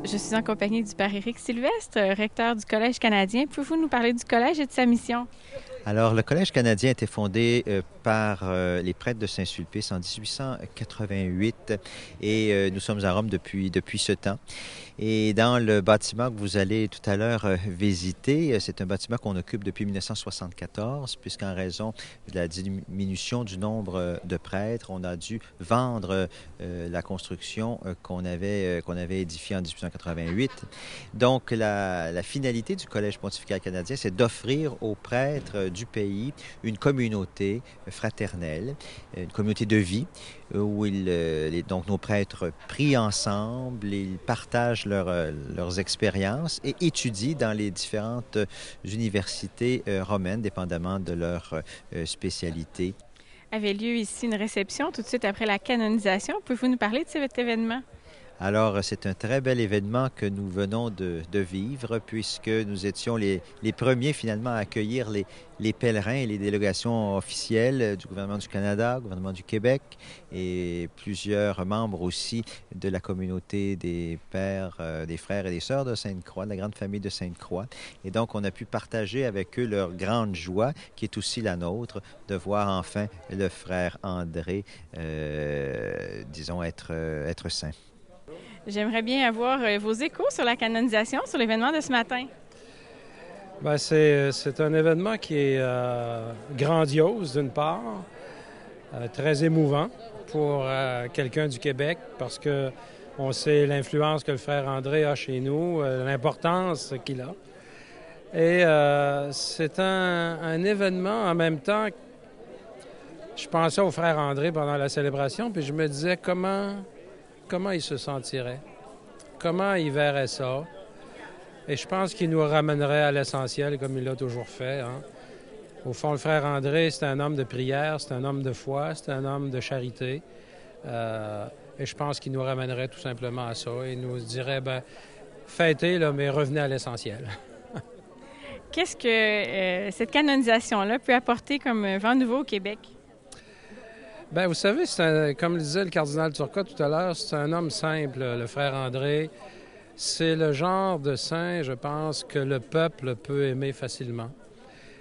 Je suis en compagnie du père Éric Sylvestre, recteur du Collège canadien. Pouvez-vous nous parler du collège et de sa mission? Alors, le Collège canadien a été fondé par les prêtres de Saint-Sulpice en 1888 et nous sommes à Rome depuis ce temps. Et dans le bâtiment que vous allez tout à l'heure visiter, c'est un bâtiment qu'on occupe depuis 1974, puisqu'en raison de la diminution du nombre de prêtres, on a dû vendre la construction qu'on avait édifiée en 1888. Donc, la finalité du Collège pontifical canadien, c'est d'offrir aux prêtres du pays une communauté fraternelle, une communauté de vie, où donc nos prêtres prient ensemble, ils partagent leurs expériences et étudient dans les différentes universités romaines, dépendamment de leur spécialité. Avait lieu ici une réception tout de suite après la canonisation. Pouvez-vous nous parler de cet événement? Alors, c'est un très bel événement que nous venons de vivre, puisque nous étions les premiers finalement à accueillir les pèlerins et les délégations officielles du gouvernement du Canada, du gouvernement du Québec et plusieurs membres aussi de la communauté des pères, des frères et des sœurs de Sainte-Croix, de la grande famille de Sainte-Croix. Et donc, on a pu partager avec eux leur grande joie, qui est aussi la nôtre, de voir enfin le frère André, disons, être saint. J'aimerais bien avoir vos échos sur la canonisation, sur l'événement de ce matin. Bien, c'est un événement qui est grandiose, d'une part, très émouvant pour quelqu'un du Québec, parce que on sait l'influence que le frère André a chez nous, l'importance qu'il a. Et c'est un événement en même temps. Je pensais au frère André pendant la célébration, puis je me disais comment il se sentirait, comment il verrait ça. Et je pense qu'il nous ramènerait à l'essentiel, comme il l'a toujours fait. Hein. Au fond, le frère André, c'est un homme de prière, c'est un homme de foi, c'est un homme de charité. Et je pense qu'il nous ramènerait tout simplement à ça. Il nous dirait, fêtez, là, mais revenez à l'essentiel. Qu'est-ce que cette canonisation-là peut apporter comme vent nouveau au Québec? Bien, vous savez, comme le disait le cardinal Turcotte tout à l'heure, c'est un homme simple, le frère André. C'est le genre de saint, je pense, que le peuple peut aimer facilement.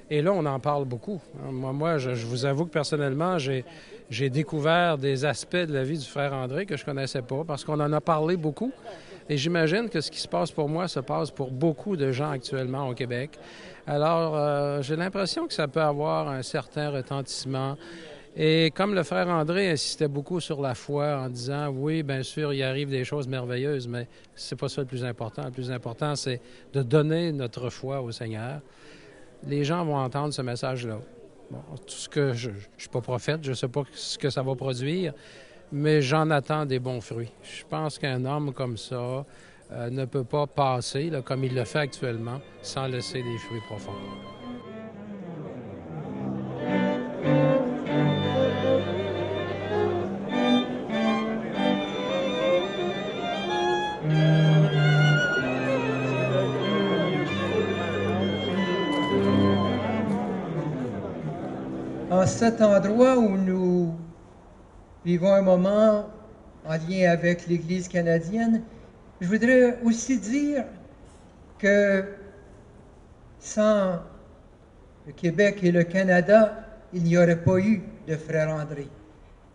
Et là, on en parle beaucoup. Moi, je vous avoue que personnellement, j'ai découvert des aspects de la vie du frère André que je connaissais pas, parce qu'on en a parlé beaucoup. Et j'imagine que ce qui se passe pour moi se passe pour beaucoup de gens actuellement au Québec. Alors, j'ai l'impression que ça peut avoir un certain retentissement. Et comme le frère André insistait beaucoup sur la foi en disant, oui, bien sûr, il arrive des choses merveilleuses, mais c'est pas ça le plus important. Le plus important, c'est de donner notre foi au Seigneur. Les gens vont entendre ce message-là. Bon, tout ce que je suis pas prophète, je sais pas ce que ça va produire, mais j'en attends des bons fruits. Je pense qu'un homme comme ça ne peut pas passer, là, comme il le fait actuellement, sans laisser des fruits profonds. En cet endroit où nous vivons un moment en lien avec l'Église canadienne, je voudrais aussi dire que sans le Québec et le Canada, il n'y aurait pas eu de Frère André.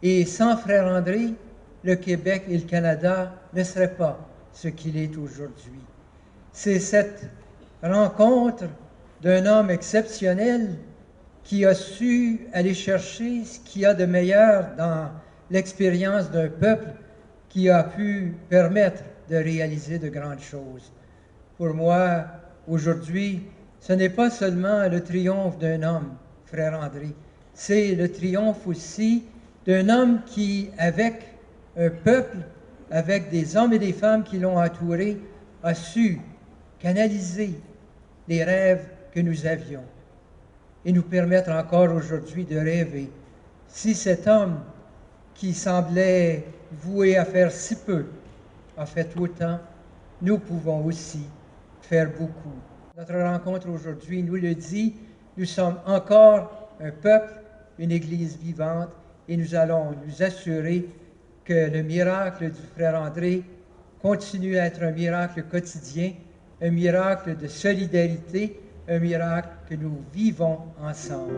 Et sans Frère André, le Québec et le Canada ne seraient pas ce qu'il est aujourd'hui. C'est cette rencontre d'un homme exceptionnel qui a su aller chercher ce qu'il y a de meilleur dans l'expérience d'un peuple qui a pu permettre de réaliser de grandes choses. Pour moi, aujourd'hui, ce n'est pas seulement le triomphe d'un homme, frère André, c'est le triomphe aussi d'un homme qui, avec un peuple, avec des hommes et des femmes qui l'ont entouré, a su canaliser les rêves que nous avions et nous permettre encore aujourd'hui de rêver. Si cet homme qui semblait voué à faire si peu a fait autant, nous pouvons aussi faire beaucoup. Notre rencontre aujourd'hui nous le dit, nous sommes encore un peuple, une Église vivante, et nous allons nous assurer que le miracle du frère André continue à être un miracle quotidien, un miracle de solidarité, un miracle que nous vivons ensemble.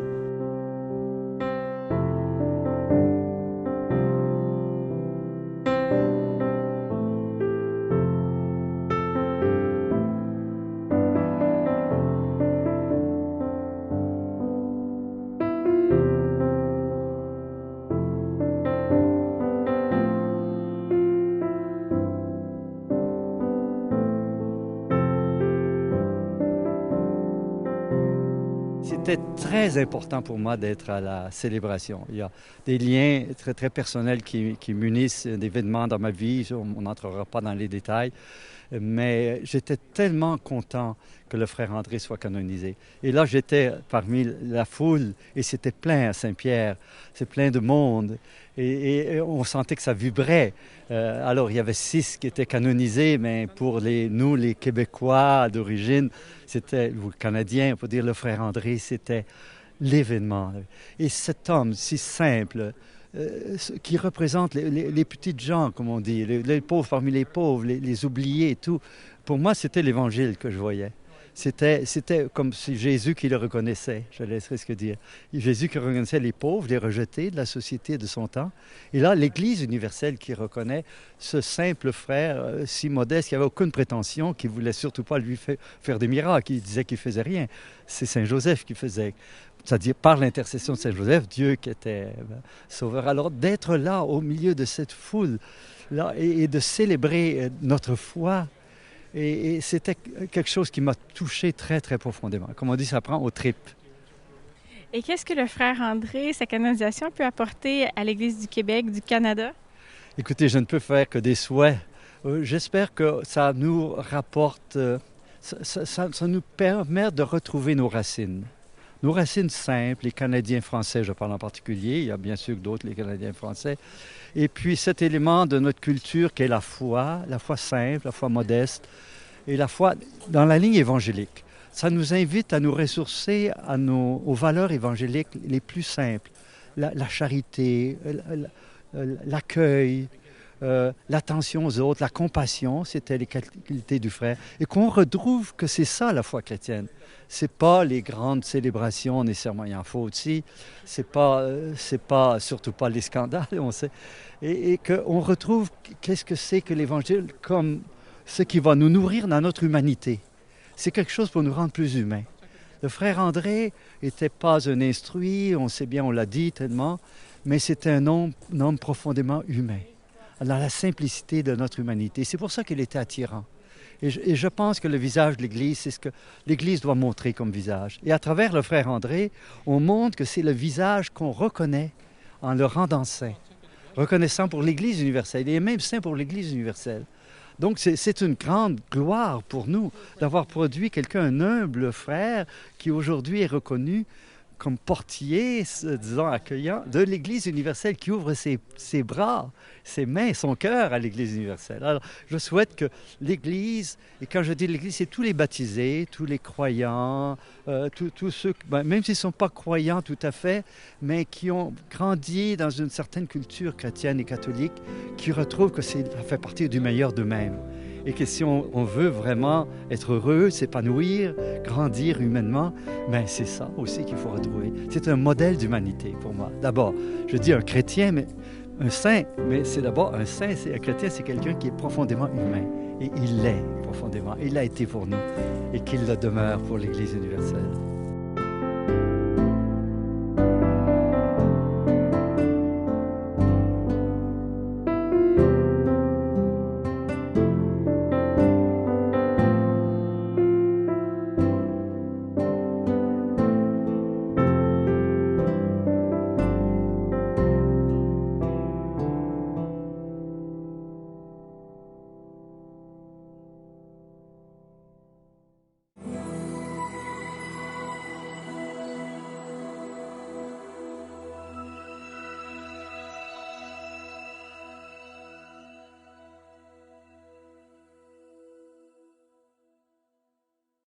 C'était très important pour moi d'être à la célébration. Il y a des liens très, très personnels qui m'unissent d'événements dans ma vie. On n'entrera pas dans les détails. Mais j'étais tellement content que le frère André soit canonisé. Et là, j'étais parmi la foule et c'était plein à Saint-Pierre. C'est plein de monde. Et on sentait que ça vibrait. Alors, il y avait 6 qui étaient canonisés, mais pour nous, les Québécois d'origine, c'était, ou Canadiens, on peut dire le frère André, c'était l'événement. Et cet homme si simple, qui représente les petites gens, comme on dit, les pauvres parmi les pauvres, les oubliés et tout. Pour moi, c'était l'Évangile que je voyais. C'était comme si Jésus qui le reconnaissait, je laisserai ce que dire. Jésus qui reconnaissait les pauvres, les rejetés de la société de son temps. Et là, l'Église universelle qui reconnaît ce simple frère si modeste, qui n'avait aucune prétention, qui ne voulait surtout pas lui faire des miracles, qui disait qu'il ne faisait rien. C'est Saint Joseph qui faisait. C'est-à-dire par l'intercession de Saint Joseph, Dieu qui était sauveur. Alors d'être là au milieu de cette foule là, et de célébrer notre foi, et c'était quelque chose qui m'a touché très, très profondément. Comme on dit, ça prend aux tripes. Et qu'est-ce que le frère André, sa canonisation, peut apporter à l'Église du Québec, du Canada? Écoutez, je ne peux faire que des souhaits. J'espère que ça nous rapporte, ça nous permet de retrouver nos racines. Nos racines simples, les Canadiens français, je parle en particulier, il y a bien sûr d'autres, les Canadiens français. Et puis cet élément de notre culture qui est la foi simple, la foi modeste, et la foi dans la ligne évangélique. Ça nous invite à nous ressourcer aux valeurs évangéliques les plus simples. La charité, l'accueil, l'attention aux autres, la compassion, c'était les qualités du frère. Et qu'on retrouve que c'est ça la foi chrétienne. C'est pas les grandes célébrations nécessairement, il en faut aussi. C'est pas surtout pas les scandales, on sait. Et qu'on retrouve qu'est-ce que c'est que l'Évangile comme ce qui va nous nourrir dans notre humanité. C'est quelque chose pour nous rendre plus humains. Le frère André n'était pas un instruit, on sait bien, on l'a dit tellement, mais c'était un homme profondément humain, dans la simplicité de notre humanité. C'est pour ça qu'il était attirant. Et je pense que le visage de l'Église, c'est ce que l'Église doit montrer comme visage. Et à travers le frère André, on montre que c'est le visage qu'on reconnaît en le rendant saint, reconnaissant pour l'Église universelle. Il est même saint pour l'Église universelle. Donc c'est une grande gloire pour nous d'avoir produit quelqu'un, un humble frère, qui aujourd'hui est reconnu comme portier, disons, accueillant de l'Église universelle, qui ouvre ses bras, ses mains, son cœur à l'Église universelle. Alors, je souhaite que l'Église, et quand je dis l'Église, c'est tous les baptisés, tous les croyants, tous ceux, même s'ils ne sont pas croyants tout à fait, mais qui ont grandi dans une certaine culture chrétienne et catholique, qui retrouvent que ça fait partie du meilleur d'eux-mêmes. Et que si on veut vraiment être heureux, s'épanouir, grandir humainement, c'est ça aussi qu'il faut retrouver. C'est un modèle d'humanité pour moi. D'abord, je dis un chrétien, mais un saint, mais c'est d'abord un saint, un chrétien, c'est quelqu'un qui est profondément humain. Et il l'est profondément. Il l'a été pour nous et qu'il le demeure pour l'Église universelle.